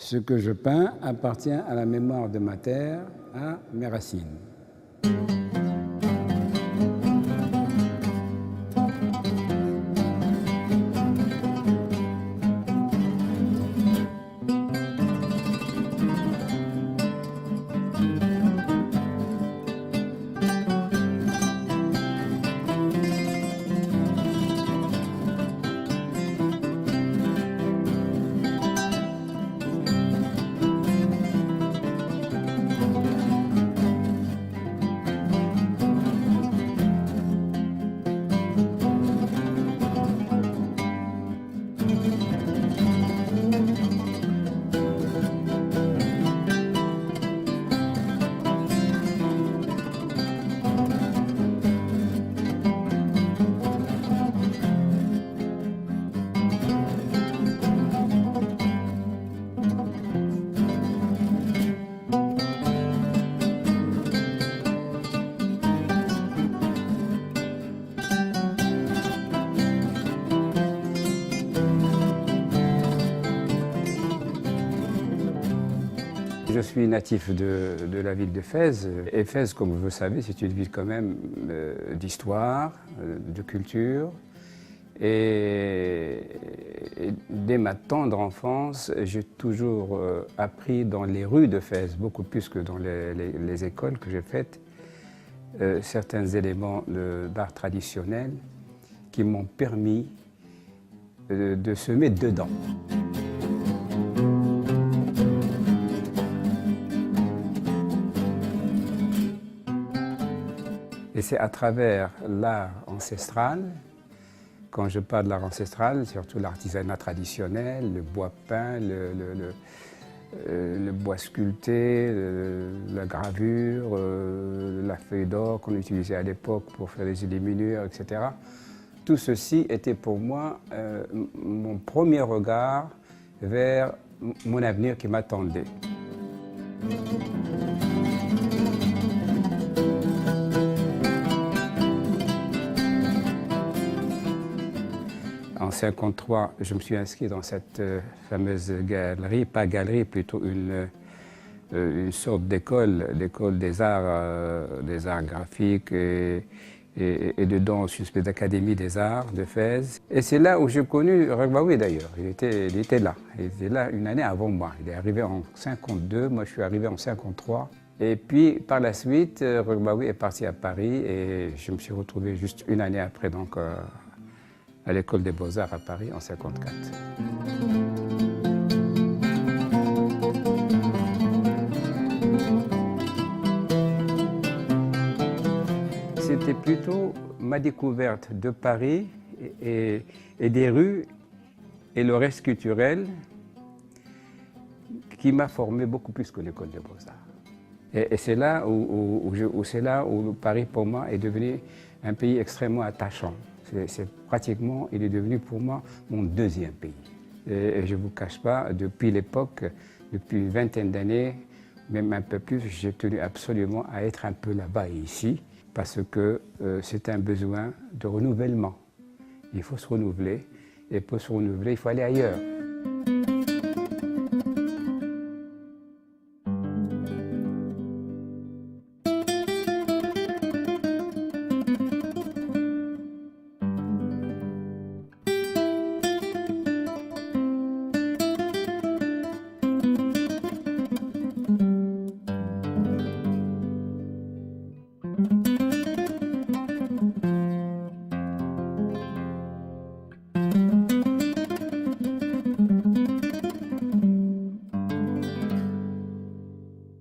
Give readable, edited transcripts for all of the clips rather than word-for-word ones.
Ce que je peins appartient à la mémoire de ma terre, à mes racines. Je suis natif de la ville de Fès. Et Fès, comme vous le savez, c'est une ville quand même d'histoire, de culture. Et dès ma tendre enfance, j'ai toujours appris dans les rues de Fès, beaucoup plus que dans les écoles que j'ai faites, certains éléments d'art traditionnel qui m'ont permis de se mettre dedans. Et c'est à travers l'art ancestral, quand je parle de l'art ancestral, surtout l'artisanat traditionnel, le bois peint, le bois sculpté, la gravure, la feuille d'or qu'on utilisait à l'époque pour faire les illuminures, etc. Tout ceci était pour moi mon premier regard vers mon avenir qui m'attendait. En 1953, je me suis inscrit dans cette fameuse galerie, pas galerie, plutôt une sorte d'école des arts graphiques et de danse, une espèce d'académie des arts de Fès. Et c'est là où j'ai connu Regbawé d'ailleurs. Il était là une année avant moi. Il est arrivé en 1952, moi je suis arrivé en 1953. Et puis par la suite, Regbawé est parti à Paris et je me suis retrouvé juste une année après, donc à l'école des Beaux-Arts à Paris en 1954. C'était plutôt ma découverte de Paris et des rues et le reste culturel qui m'a formé beaucoup plus que l'école des Beaux-Arts. Et c'est là où Paris pour moi est devenu un pays extrêmement attachant. Il est devenu pour moi mon deuxième pays. Et je ne vous cache pas, depuis l'époque, depuis une vingtaine d'années, même un peu plus, j'ai tenu absolument à être un peu là-bas et ici, parce que c'est un besoin de renouvellement. Il faut se renouveler, et pour se renouveler, il faut aller ailleurs.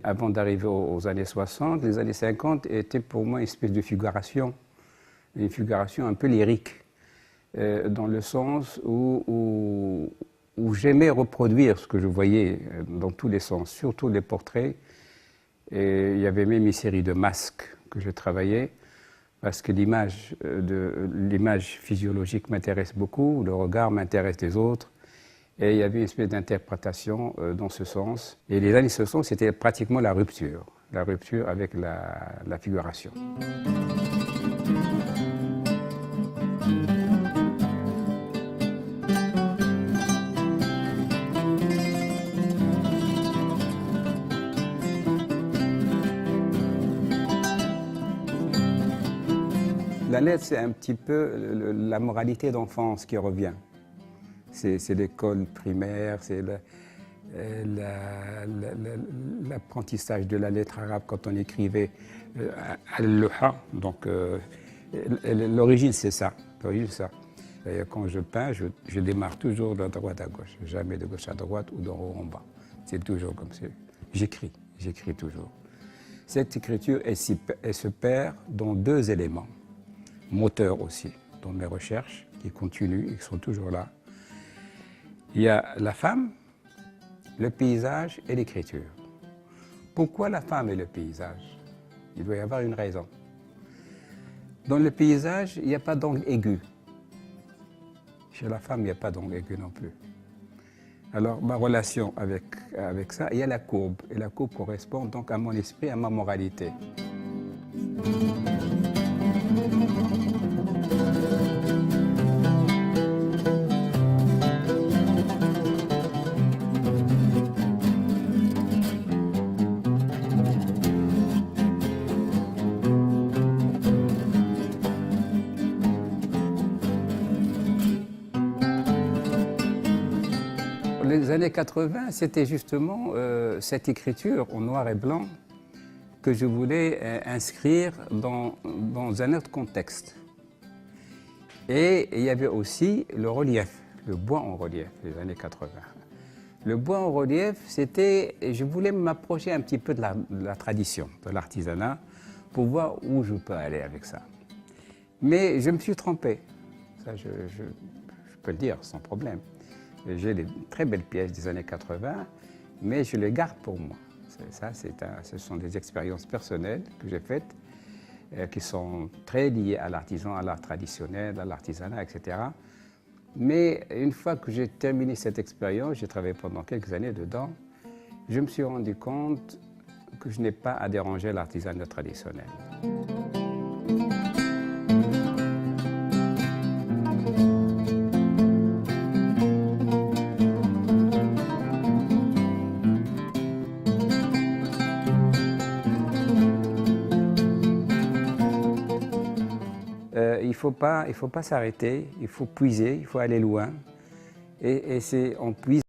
Avant d'arriver aux années 60, les années 50 étaient pour moi une espèce de figuration, une figuration un peu lyrique, dans le sens où j'aimais reproduire ce que je voyais dans tous les sens, surtout les portraits. Et il y avait même une série de masques que je travaillais, parce que l'image physiologique m'intéresse beaucoup, le regard m'intéresse des autres. Et il y avait une espèce d'interprétation dans ce sens. Et les années 60, c'était pratiquement la rupture avec la figuration. La lettre, c'est un petit peu la moralité d'enfance qui revient. C'est l'école primaire, c'est l'apprentissage de la lettre arabe quand on écrivait al-luha. Donc l'origine, c'est ça. D'ailleurs, quand je peins, je démarre toujours de droite à gauche, jamais de gauche à droite ou d'en haut en bas. C'est toujours comme ça. J'écris toujours. Cette écriture, elle se perd dans deux éléments, moteurs aussi, dans mes recherches, qui continuent et qui sont toujours là. Il y a la femme, le paysage et l'écriture. Pourquoi la femme et le paysage? Il doit y avoir une raison. Dans le paysage, il n'y a pas d'angle aigu. Chez la femme, il n'y a pas d'angle aigu non plus. Alors, ma relation avec ça, il y a la courbe. Et la courbe correspond donc à mon esprit, à ma moralité. Les années 80, c'était justement cette écriture en noir et blanc que je voulais inscrire dans un autre contexte. Et il y avait aussi le relief, le bois en relief, les années 80. Le bois en relief, je voulais m'approcher un petit peu de la tradition, de l'artisanat, pour voir où je peux aller avec ça. Mais je me suis trompé, ça je peux le dire sans problème. J'ai des très belles pièces des années 80, mais je les garde pour moi. Ce sont des expériences personnelles que j'ai faites, qui sont très liées à l'artisan, à l'art traditionnel, à l'artisanat, etc. Mais une fois que j'ai terminé cette expérience, j'ai travaillé pendant quelques années dedans, je me suis rendu compte que je n'ai pas à déranger l'artisanat traditionnel. Il ne faut pas s'arrêter, il faut puiser, il faut aller loin. Et c'est en puisant